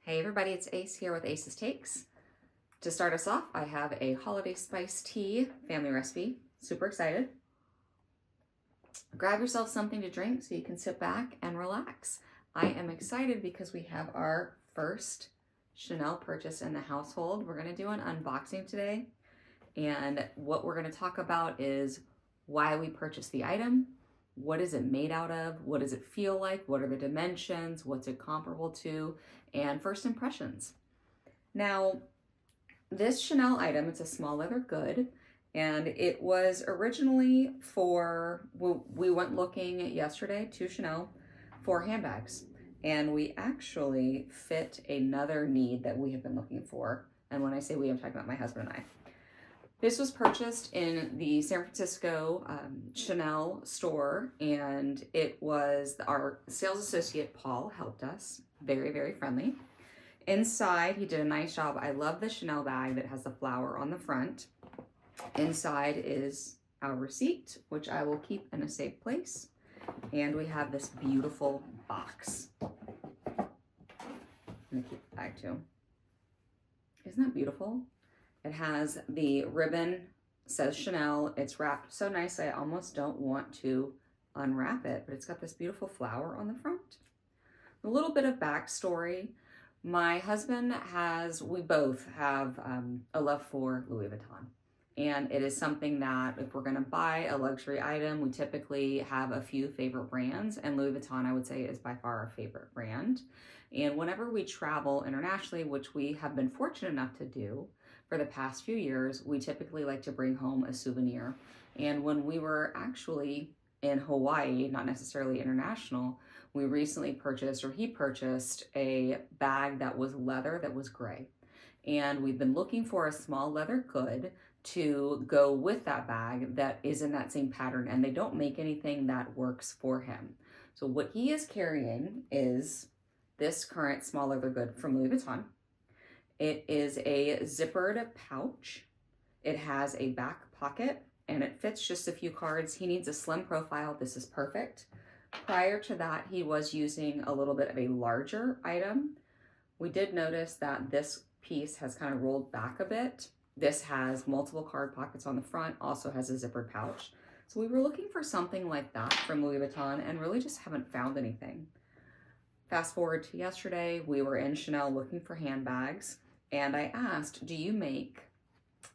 Hey everybody, it's Ace here with Ace's Takes. To start us off, I have a holiday spice tea family recipe. Super excited. Grab yourself something to drink so you can sit back and relax. I am excited because we have our first Chanel purchase in the household. We're going to do an unboxing today, and what we're going to talk about is why we purchased the item. What is it made out of? What does it feel like? What are the dimensions? What's it comparable to? And first impressions. Now, this Chanel item, it's a small leather good, and it was originally for, we went looking yesterday to Chanel for handbags, and we actually fit another need that we have been looking for. And when I say we, I'm talking about my husband and I. This was purchased in the San Francisco Chanel store, and it was our sales associate, Paul, helped us. Very, very friendly. Inside, he did a nice job. I love the Chanel bag that has the flower on the front. Inside is our receipt, which I will keep in a safe place. And we have this beautiful box. I'm gonna keep the bag too. Isn't that beautiful? It has the ribbon, says Chanel. It's wrapped so nicely, I almost don't want to unwrap it, but it's got this beautiful flower on the front. A little bit of backstory. My husband we both have a love for Louis Vuitton. And it is something that if we're gonna buy a luxury item, we typically have a few favorite brands, and Louis Vuitton, I would say, is by far our favorite brand. And whenever we travel internationally, which we have been fortunate enough to do, for the past few years, we typically like to bring home a souvenir. And when we were actually in Hawaii, not necessarily international, we recently purchased, or he purchased, a bag that was leather that was gray. And we've been looking for a small leather good to go with that bag that is in that same pattern, and they don't make anything that works for him. So what he is carrying is this current small leather good from Louis Vuitton. It is a zippered pouch. It has a back pocket, and it fits just a few cards. He needs a slim profile. This is perfect. Prior to that, he was using a little bit of a larger item. We did notice that this piece has kind of rolled back a bit. This has multiple card pockets on the front, also has a zippered pouch. So we were looking for something like that from Louis Vuitton and really just haven't found anything. Fast forward to yesterday, we were in Chanel looking for handbags. And I asked, do you make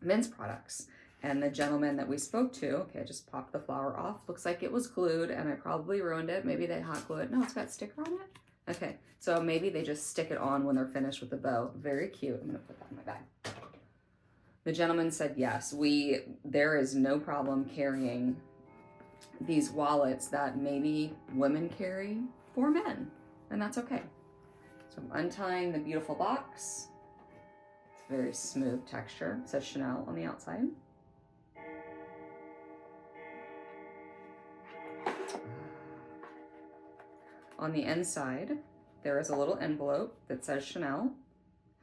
men's products? And the gentleman that we spoke to, okay, I just popped the flower off. Looks like it was glued, and I probably ruined it. Maybe they hot glue it. No, it's got a sticker on it. Okay, so maybe they just stick it on when they're finished with the bow. Very cute. I'm gonna put that in my bag. The gentleman said yes. There is no problem carrying these wallets that maybe women carry for men, and that's okay. So I'm untying the beautiful box. Very smooth texture. It says Chanel on the outside. On the inside, there is a little envelope that says Chanel.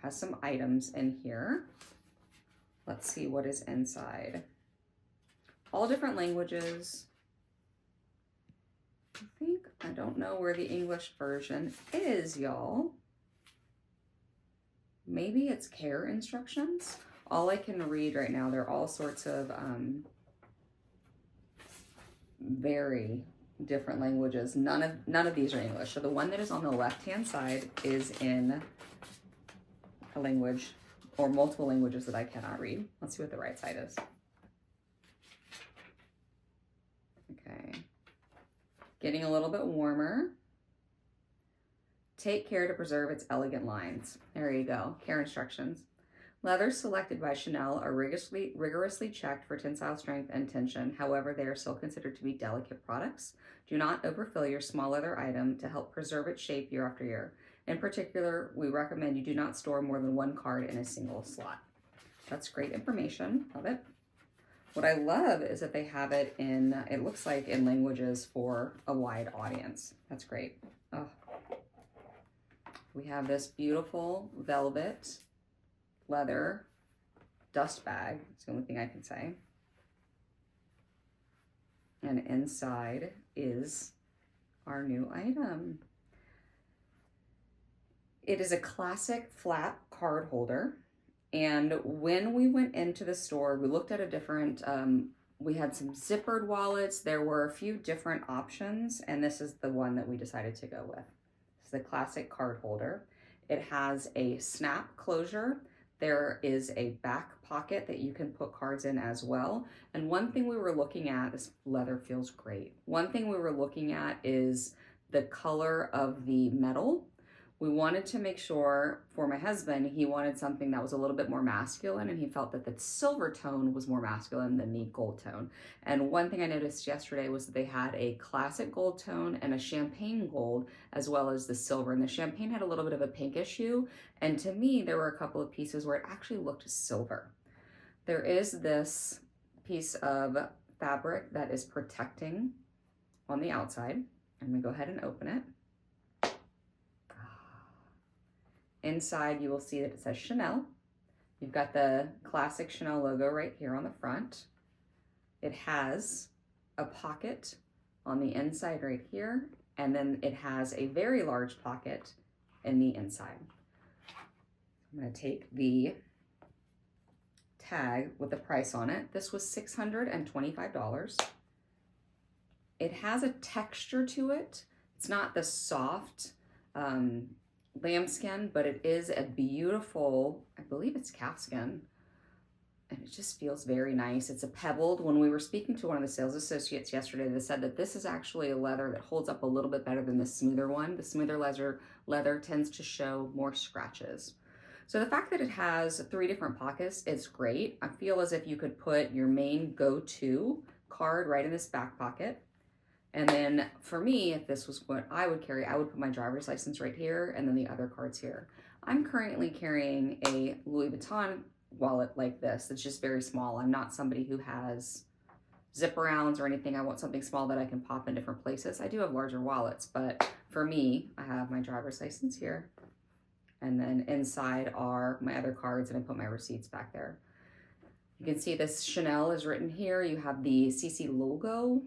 Has some items in here. Let's see what is inside. All different languages. I don't know where the English version is, y'all. Maybe it's care instructions. All I can read right now, there are all sorts of very different languages. None of these are English. So the one that is on the left-hand side is in a language or multiple languages that I cannot read. Let's see what the right side is. Okay. Getting a little bit warmer. Take care to preserve its elegant lines. There you go, care instructions. Leathers selected by Chanel are rigorously checked for tensile strength and tension. However, they are still considered to be delicate products. Do not overfill your small leather item to help preserve its shape year after year. In particular, we recommend you do not store more than one card in a single slot. That's great information, love it. What I love is that they have it in, it looks like in languages for a wide audience. That's great. Oh. We have this beautiful velvet leather dust bag. It's the only thing I can say. And inside is our new item. It is a classic flat card holder. And when we went into the store, we looked at a different, we had some zippered wallets. There were a few different options, and this is the one that we decided to go with. It's the classic card holder. It has a snap closure. There is a back pocket that you can put cards in as well. And one thing we were looking at, this leather feels great. One thing we were looking at is the color of the metal. We wanted to make sure for my husband, he wanted something that was a little bit more masculine, and he felt that the silver tone was more masculine than the gold tone. And one thing I noticed yesterday was that they had a classic gold tone and a champagne gold, as well as the silver. And the champagne had a little bit of a pinkish hue. And to me, there were a couple of pieces where it actually looked silver. There is this piece of fabric that is protecting on the outside. I'm gonna go ahead and open it. Inside, you will see that it says Chanel. You've got the classic Chanel logo right here on the front. It has a pocket on the inside right here, and then it has a very large pocket in the inside. I'm going to take the tag with the price on it. This was $625. It has a texture to it. It's not the soft lambskin, but it is a beautiful, I believe it's calfskin, and it just feels very nice. It's a pebbled. When we were speaking to one of the sales associates yesterday, they said that this is actually a leather that holds up a little bit better than the smoother one. The smoother leather tends to show more scratches. So the fact that it has 3 different pockets is great. I feel as if you could put your main go-to card right in this back pocket. And then for me, if this was what I would carry, I would put my driver's license right here and then the other cards here. I'm currently carrying a Louis Vuitton wallet like this. It's just very small. I'm not somebody who has zip arounds or anything. I want something small that I can pop in different places. I do have larger wallets, but for me, I have my driver's license here. And then inside are my other cards, and I put my receipts back there. You can see this Chanel is written here. You have the CC logo.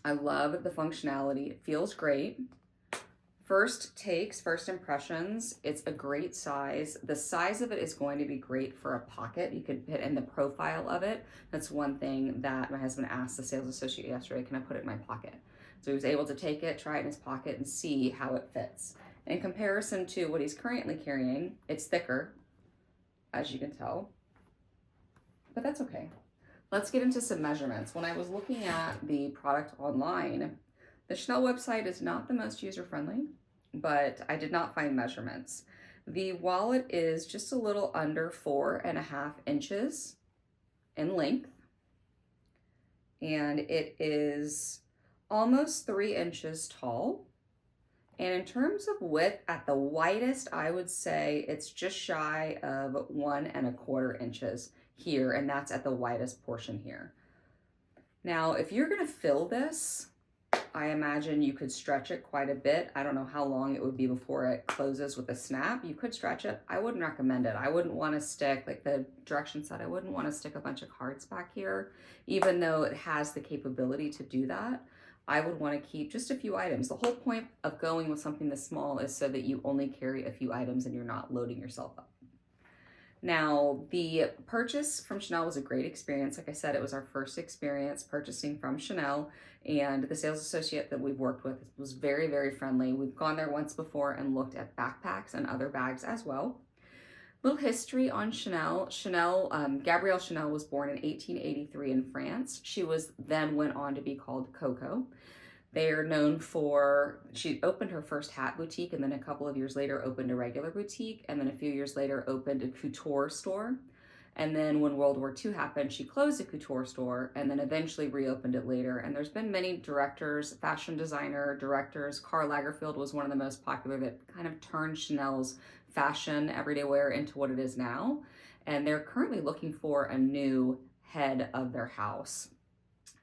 I love the functionality. It feels great. First takes, first impressions, it's a great size. The size of it is going to be great for a pocket. You could put in the profile of it. That's one thing that my husband asked the sales associate yesterday, can I put it in my pocket? So he was able to take it, try it in his pocket, and see how it fits. In comparison to what he's currently carrying, it's thicker, as you can tell, but that's okay. Let's get into some measurements. When I was looking at the product online, the Chanel website is not the most user-friendly, but I did not find measurements. The wallet is just a little under 4.5 inches in length, and it is almost 3 inches tall. And in terms of width, at the widest, I would say it's just shy of 1.25 inches here, and that's at the widest portion here. Now, if you're gonna fill this, I imagine you could stretch it quite a bit. I don't know how long it would be before it closes with a snap. You could stretch it. I wouldn't recommend it. I wouldn't want to stick, like the directions said, I wouldn't want to stick a bunch of cards back here, even though it has the capability to do that. I would want to keep just a few items. The whole point of going with something this small is so that you only carry a few items and you're not loading yourself up. Now, the purchase from Chanel was a great experience. Like I said, it was our first experience purchasing from Chanel, and the sales associate that we've worked with was very, very friendly. We've gone there once before and looked at backpacks and other bags as well. Little history on Chanel. Gabrielle Chanel was born in 1883 in France. She then went on to be called Coco. They are known for, she opened her first hat boutique, and then a couple of years later opened a regular boutique, and then a few years later opened a couture store. And then when World War II happened, she closed the couture store and then eventually reopened it later. And there's been many directors, fashion designer directors. Karl Lagerfeld was one of the most popular that kind of turned Chanel's fashion everyday wear into what it is now. And they're currently looking for a new head of their house.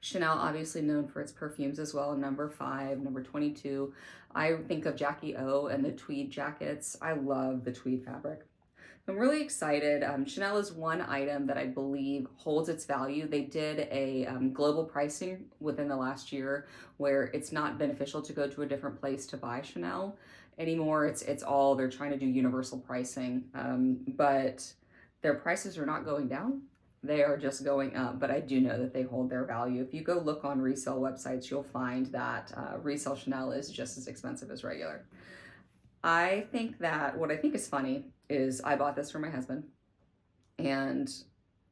Chanel, obviously known for its perfumes as well, number 5, number 22. I think of Jackie O and the tweed jackets. I love the tweed fabric. I'm really excited. Chanel is one item that I believe holds its value. They did a global pricing within the last year where it's not beneficial to go to a different place to buy Chanel. anymore. It's all, they're trying to do universal pricing, but their prices are not going down. They are just going up, but I do know that they hold their value. If you go look on resale websites, you'll find that resale Chanel is just as expensive as regular. I think that what I think is funny is I bought this for my husband, and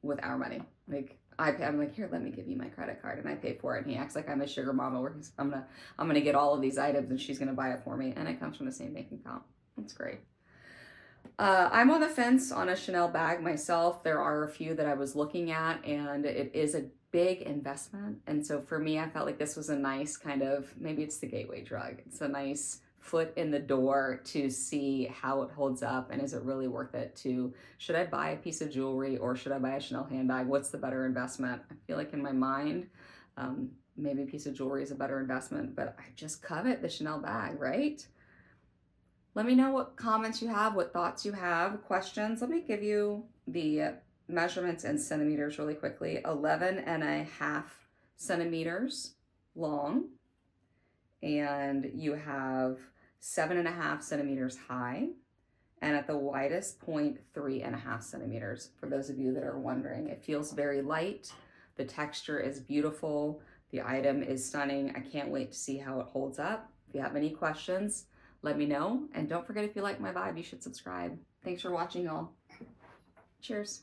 with our money, like I'm like, here, let me give you my credit card, and I pay for it. And he acts like I'm a sugar mama, where I'm gonna get all of these items, and she's gonna buy it for me, and it comes from the same bank account. That's great. I'm on the fence on a Chanel bag myself. There are a few that I was looking at, and it is a big investment. And so for me, I felt like this was a nice kind of, maybe it's the gateway drug. It's a nice foot in the door to see how it holds up, and is it really worth it to, should I buy a piece of jewelry or should I buy a Chanel handbag? What's the better investment? I feel like in my mind, maybe a piece of jewelry is a better investment, but I just covet the Chanel bag, right? Let me know what comments you have, what thoughts you have, questions. Let me give you the measurements in centimeters really quickly. 11.5 centimeters long, and you have 7.5 centimeters high, and at the widest point, 3.5 centimeters. For those of you that are wondering, it feels very light. The texture is beautiful. The item is stunning. I can't wait to see how it holds up. If you have any questions, let me know. And don't forget, if you like my vibe, you should subscribe. Thanks for watching, y'all. Cheers.